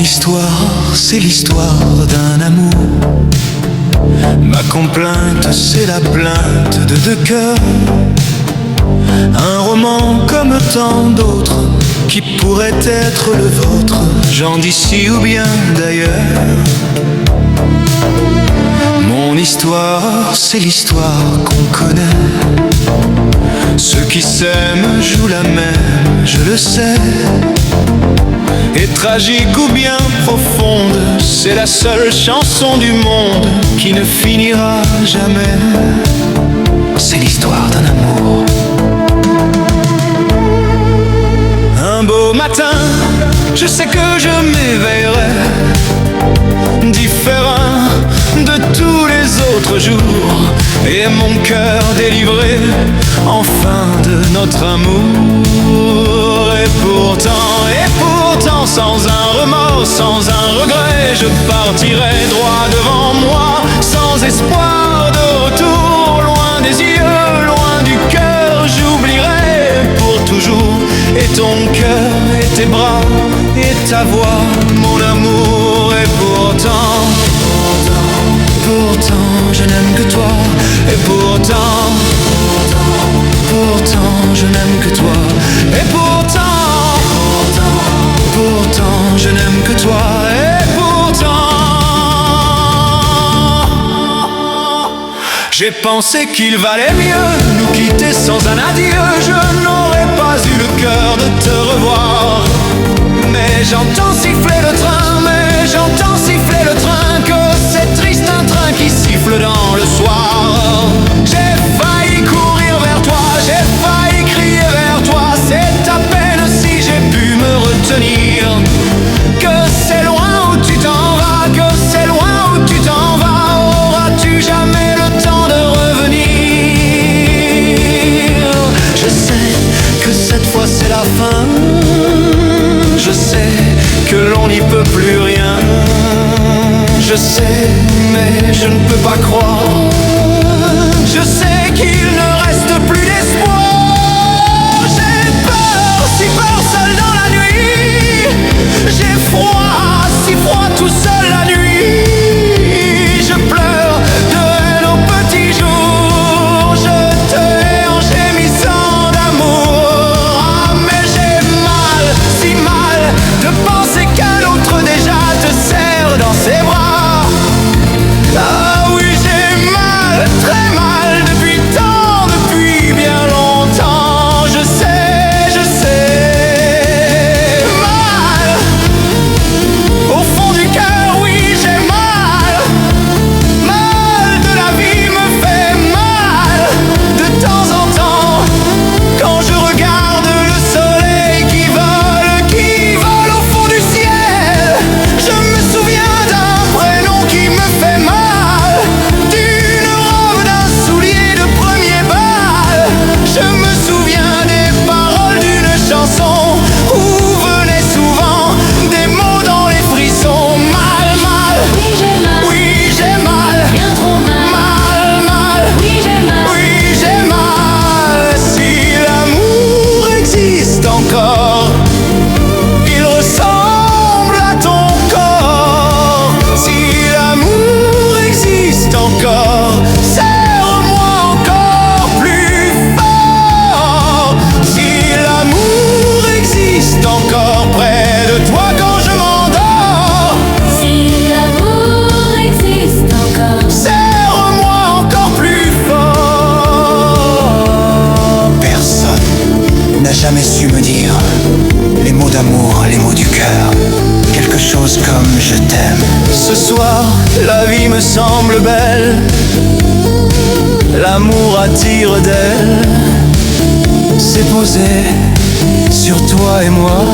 histoire, c'est l'histoire d'un amour. Ma complainte, c'est la plainte de deux cœurs. Un roman comme tant d'autres qui pourrait être le vôtre, gens d'ici ou bien d'ailleurs. Mon histoire, c'est l'histoire qu'on connaît. Ceux qui s'aiment jouent la même, je le sais. Et tragique ou bien profonde, c'est la seule chanson du monde qui ne finira jamais. C'est l'histoire d'un amour. Un beau matin, je sais que je m'éveillerai différent de tous les autres jours, et mon cœur délivré enfin de notre amour. Et pourtant, sans un remords, sans un regret, je partirai droit devant moi, sans espoir de retour, loin des yeux, loin du cœur. J'oublierai pour toujours, et ton cœur, et tes bras, et ta voix, mon amour. Et pourtant, je n'aime que toi. Et pourtant, je n'aime que toi. Et pourtant, je n'aime que toi. Et pourtant, j'ai pensé qu'il valait mieux nous quitter sans un adieu. Je n'aurais pas eu le cœur de te revoir. Mais j'entends siffler le train, que c'est triste, un train qui siffle dans le soir. J'ai failli courir vers toi, j'ai failli crier vers toi. C'est à peine si j'ai pu me retenir. Que c'est loin où tu t'en vas, que c'est loin où tu t'en vas. Auras-tu jamais le temps de revenir? Je sais que cette fois c'est la fin. Je sais que l'on n'y peut plus rien. Je sais, mais je ne peux pas croire. Je sais qu'il ne reste plus d'espoir. J'ai peur, si peur seul dans la nuit. J'ai froid, si froid tout seul la nuit. Je pleure de haine au petit jour. Je te hais en gémissant d'amour. Ah, mais j'ai mal, si mal, de penser qu'un autre déjà te serre dans ses bras. Ah oui, j'ai mal, très mal, depuis bien longtemps. Je sais, mal. Au fond du cœur, oui, j'ai mal. Mal de la vie me fait mal. De temps en temps, quand je regarde le soleil qui vole au fond du ciel, je me souviens d'un prénom qui me fait mal. Je me souviens des paroles d'une chanson où venaient souvent des mots dans les frissons. Mal, mal, oui j'ai mal, bien trop mal, oui j'ai mal. Si l'amour existe encore, il ressemble à ton corps. Si l'amour existe encore, serre-moi encore plus fort. Si l'amour existe encore près de toi quand je m'endors. Si l'amour existe encore, Serre-moi encore plus fort. Personne n'a jamais su me dire les mots d'amour, les mots du cœur. Quelque chose comme je t'aime. Ce soir, la vie me semble belle. L'amour attire d'elle. C'est posé sur toi et moi.